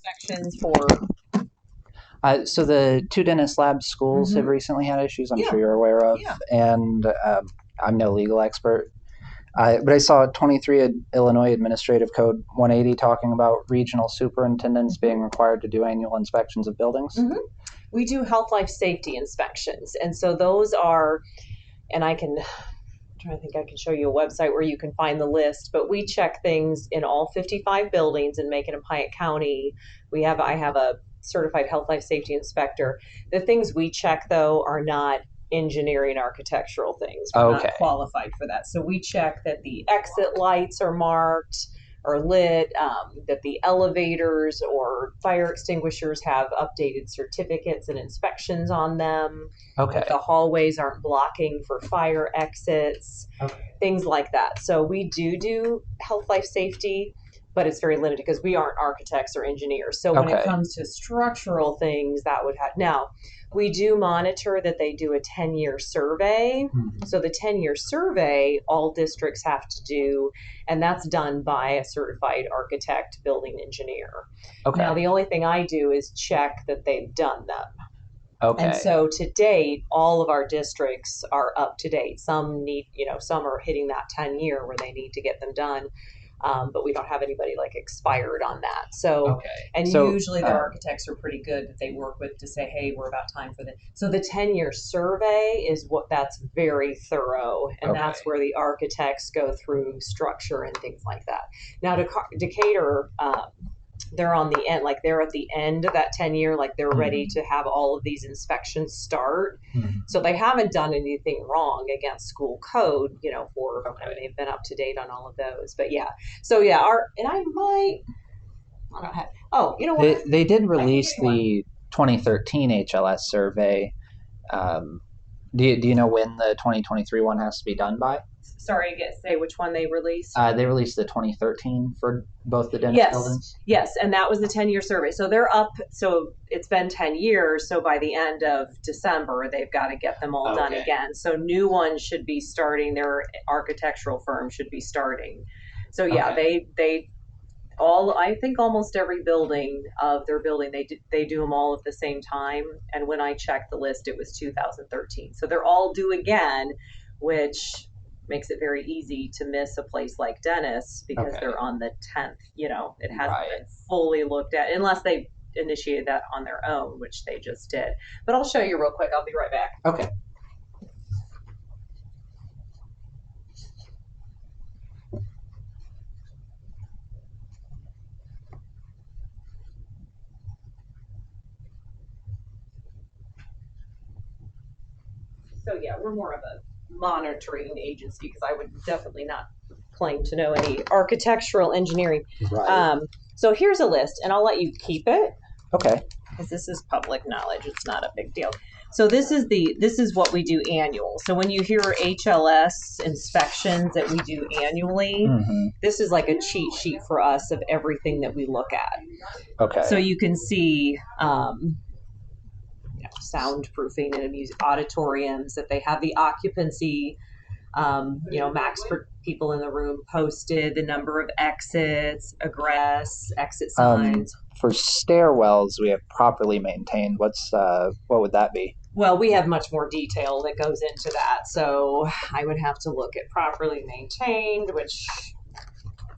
inspections for? So the two Dennis Lab schools have recently had issues, I'm sure you're aware of, and I'm no legal expert. But I saw 23 Illinois Administrative Code 180 talking about regional superintendents being required to do annual inspections of buildings. We do health, life, safety inspections. And so those are, and I'm trying to think I can show you a website where you can find the list, but we check things in all 55 buildings in Macon and Piatt County. I have a certified health, life, safety inspector. The things we check, though, are not engineering architectural things. We're not qualified for that. So we check that the exit lights are marked or lit, that the elevators or fire extinguishers have updated certificates and inspections on them. That the hallways aren't blocking for fire exits, things like that. So we do health, life, safety, but it's very limited because we aren't architects or engineers. So when it comes to structural things, that would have. Now, we do monitor that they do a 10-year survey. So the 10-year survey, all districts have to do, and that's done by a certified architect, building engineer. Now, the only thing I do is check that they've done them. And so to date, all of our districts are up to date. Some need, some are hitting that 10-year where they need to get them done. But we don't have anybody like expired on that. So, usually the architects are pretty good that they work with to say, hey, we're about time for So the 10-year survey is that's very thorough. And that's where the architects go through structure and things like that. Now, Decatur, they're on the end, like they're at the end of that 10-year, like they're ready to have all of these inspections start. So they haven't done anything wrong against school code, they've been up to date on all of those. But they did release the 2013 HLS survey. Do you know when the 2023 one has to be done by? Sorry, say which one they released. They released the 2013 for both the Dennis buildings. Yes, and that was the 10-year survey. So they're up. So it's been 10 years. So by the end of December, they've got to get them all done again. So new ones should be starting. Their architectural firm should be starting. So they all. I think almost every building of their building they do them all at the same time. And when I checked the list, it was 2013. So they're all due again, which makes it very easy to miss a place like Dennis because they're on the 10th. It hasn't been fully looked at unless they initiated that on their own, which they just did. But I'll show you real quick. I'll be right back. Okay. So we're more of a monitoring agency because I would definitely not claim to know any architectural engineering. So here's a list, and I'll let you keep it. Because this is public knowledge. It's not a big deal. So this is what we do annual. So when you hear HLS inspections that we do annually, this is like a cheat sheet for us of everything that we look at. So you can see soundproofing in auditoriums, that they have the occupancy, max per people in the room posted, the number of exits, egress, exit signs. For stairwells, we have properly maintained. What would that be? Well, we have much more detail that goes into that. So I would have to look at properly maintained, which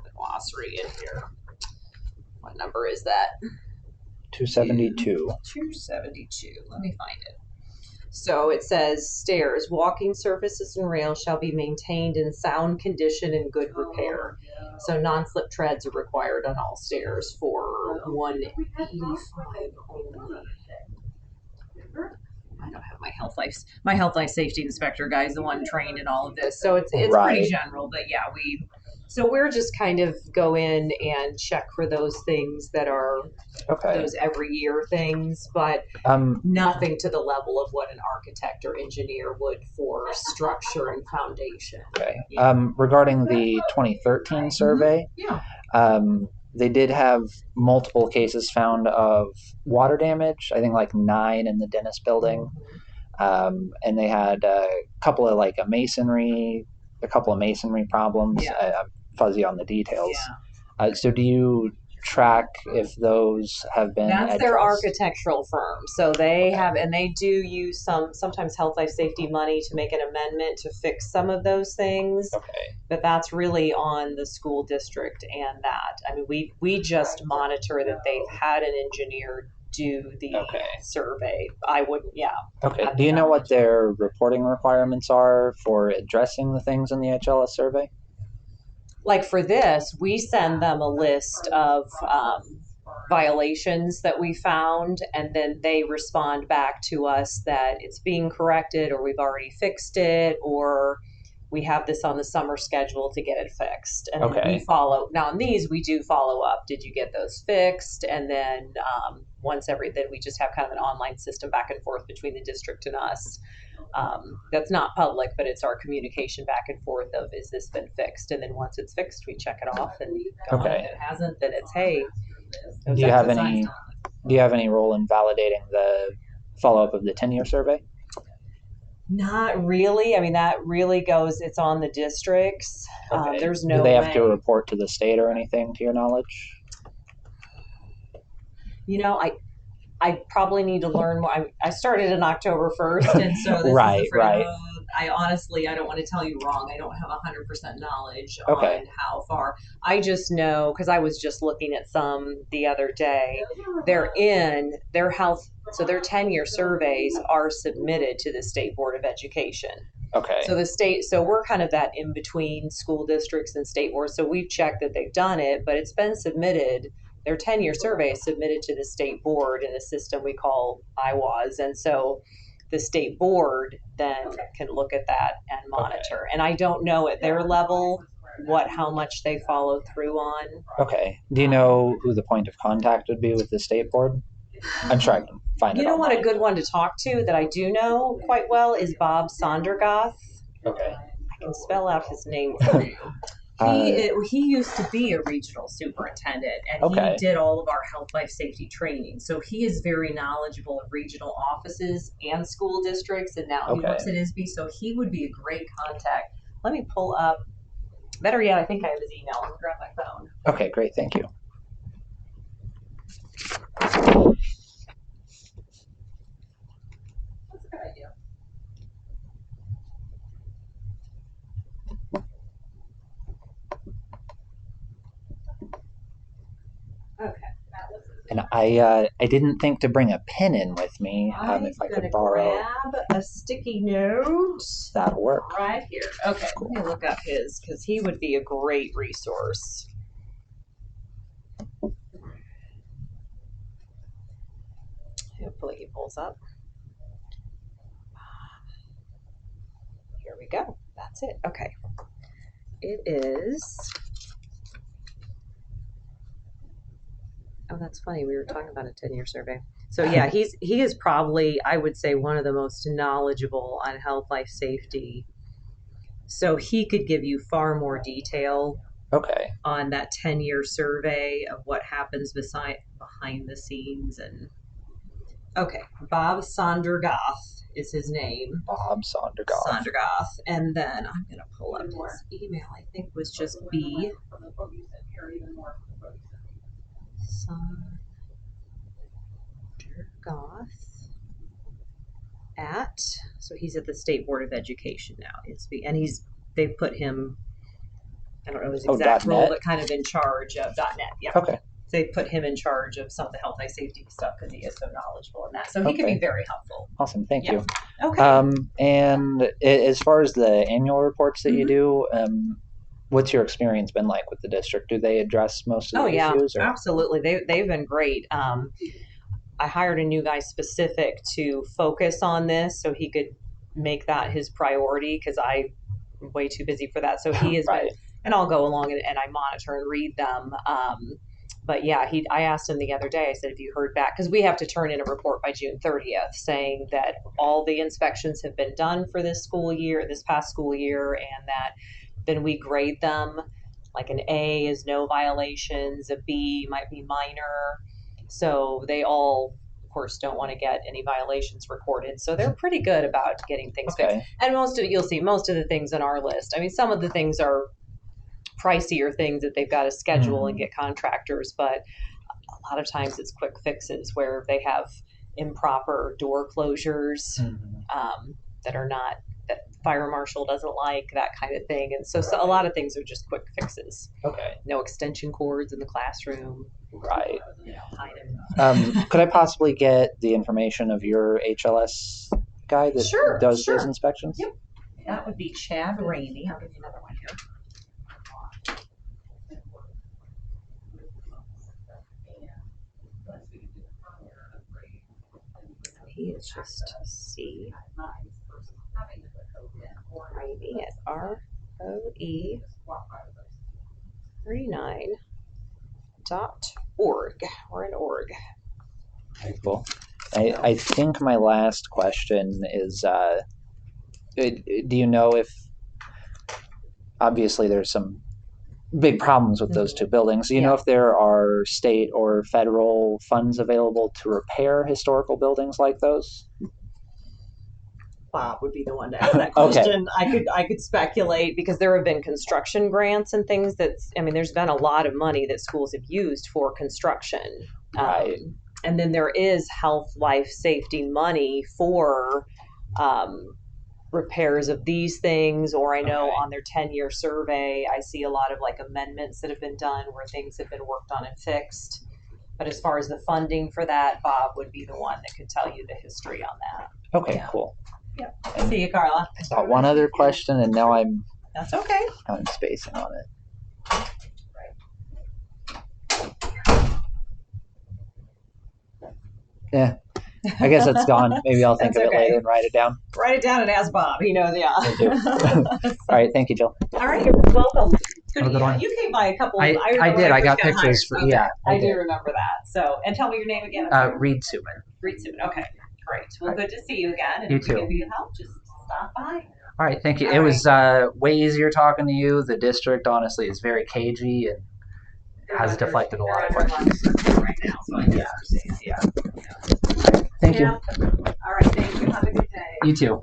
the glossary in here. What number is that? 272. 272. Let me find it. So it says stairs, walking surfaces and rails shall be maintained in sound condition and good repair. So non-slip treads are required on all stairs for 185 only. I don't have my health life safety inspector guy is the one trained in all of this. So it's pretty general, but so we're just kind of go in and check for those things that are those every year things, but nothing to the level of what an architect or engineer would for structure and foundation. Regarding the 2013 survey, they did have multiple cases found of water damage. I think like 9 in the Dennis building, and they had a couple of masonry problems. I'm fuzzy on the details. So do you track if those have been That's addressed? their architectural firm. So they have, and they do use sometimes health, life, safety money to make an amendment to fix some of those things. Okay. But that's really on the school district and that. I mean, we just monitor that they've had an engineer do the survey. I wouldn't, Okay. Do you know what their reporting requirements are for addressing the things in the HLS survey? Like for this, we send them a list of violations that we found, and then they respond back to us that it's being corrected, or we've already fixed it, or we have this on the summer schedule to get it fixed. And then we follow. Now in these, we do follow up. Did you get those fixed? And then then we just have kind of an online system back and forth between the district and us. That's not public, but it's our communication back and forth of, is this been fixed? And then once it's fixed, we check it off and go on. If it hasn't, then it's, hey. Do you have any role in validating the follow-up of the 10-year survey? Not really. I mean, that really goes, it's on the districts. There's no Do they have to report to the state or anything, to your knowledge? You know, I probably need to learn more. I started in October 1st, and so this is I honestly, I don't want to tell you wrong. I don't have 100% knowledge on how far. I just know, because I was just looking at some the other day, they're in their health, so their 10-year surveys are submitted to the State Board of Education. Okay. So we're kind of that in between school districts and state boards. So we've checked that they've done it, but it's been submitted. Their 10-year survey is submitted to the state board in a system we call IWAS. And so the state board then can look at that and monitor. And I don't know at their level how much they follow through on. Okay. Do you know who the point of contact would be with the state board? I'm sure I can find it. You know what, a good one to talk to that I do know quite well is Bob Sondergath. Okay. I can spell out his name for you. He used to be a regional superintendent, and he did all of our health, life, safety training. So he is very knowledgeable of regional offices and school districts, and now he works at ISB. So he would be a great contact. Let me pull up. Better yet, I think I have his email. Let me grab my phone. Okay, great. Thank you. That's a good idea. Okay. And I didn't think to bring a pen in with me. If I could borrow. Grab a sticky note. That'll work. Right here. Okay. Let me look up his, because he would be a great resource. Hopefully he pulls up. Here we go. That's it. Okay. It is. Oh, that's funny. We were talking about a 10-year survey. So yeah, he is probably, I would say, one of the most knowledgeable on health, life, safety. So he could give you far more detail on that 10-year survey of what happens behind the scenes. And Bob Sondergath is his name. Bob Sondergath. And then I'm going to pull up his email. I think was just B. Sondergath so he's at the State Board of Education now. And they've put him, I don't know his exact role, but kind of in charge of .net. Yeah. Okay. They put him in charge of some of the health and safety stuff because he is so knowledgeable in that. So he can be very helpful. Awesome. Thank you. Okay. And as far as the annual reports that you do, what's your experience been like with the district? Do they address most of the issues? Oh, yeah, absolutely. They've been great. I hired a new guy specific to focus on this so he could make that his priority because I'm way too busy for that. So he has been, and I'll go along and I monitor and read them. But yeah, I asked him the other day, I said, have you heard back? Because we have to turn in a report by June 30th saying that all the inspections have been done for this past school year, and that then we grade them. Like an A is no violations, a B might be minor. So they all, of course, don't want to get any violations recorded. So they're pretty good about getting things fixed. And most of the things on our list, I mean, some of the things are pricier things that they've got to schedule and get contractors, but a lot of times it's quick fixes where they have improper door closures that are not, that fire marshal doesn't like, that kind of thing. And so a lot of things are just quick fixes. Okay. No extension cords in the classroom. Right. Hide them. Could I possibly get the information of your HLS guy that does those inspections? Yep. That would be Chad Rainey. I'll give you another one here. He is just C. Rainey at ROE39.org. We're an org. Okay, cool. I think my last question is, do you know if, obviously there's some big problems with those two buildings. Do you know if there are state or federal funds available to repair historical buildings like those? Bob would be the one to ask that question. Okay. I could speculate because there have been construction grants and things there's been a lot of money that schools have used for construction. Right. And then there is health, life, safety money for repairs of these things, or I know on their 10-year survey, I see a lot of like amendments that have been done where things have been worked on and fixed. But as far as the funding for that, Bob would be the one that could tell you the history on that. Okay, cool. Yep. See you, Carla. Got one other question, and now That's okay. I'm spacing on it. Yeah. I guess it's gone. Maybe I'll think of it later and write it down. Write it down and ask Bob. He knows, yeah. All right. Thank you, Jill. All right. You're welcome. Have a good one. You came by a couple. I did. I got pictures for. Okay. Yeah. I do remember that. So, and tell me your name again. Reed Sutman. Reed Sutman. Okay. Great. Well, good to see you again. And you if too. we can be of help, just stop by. All right. Thank you. All it was way easier talking to you. The district, honestly, is very cagey and has deflected a lot of questions. Right now, so yeah. Thank you. All right. Thank you. Have a good day. You too.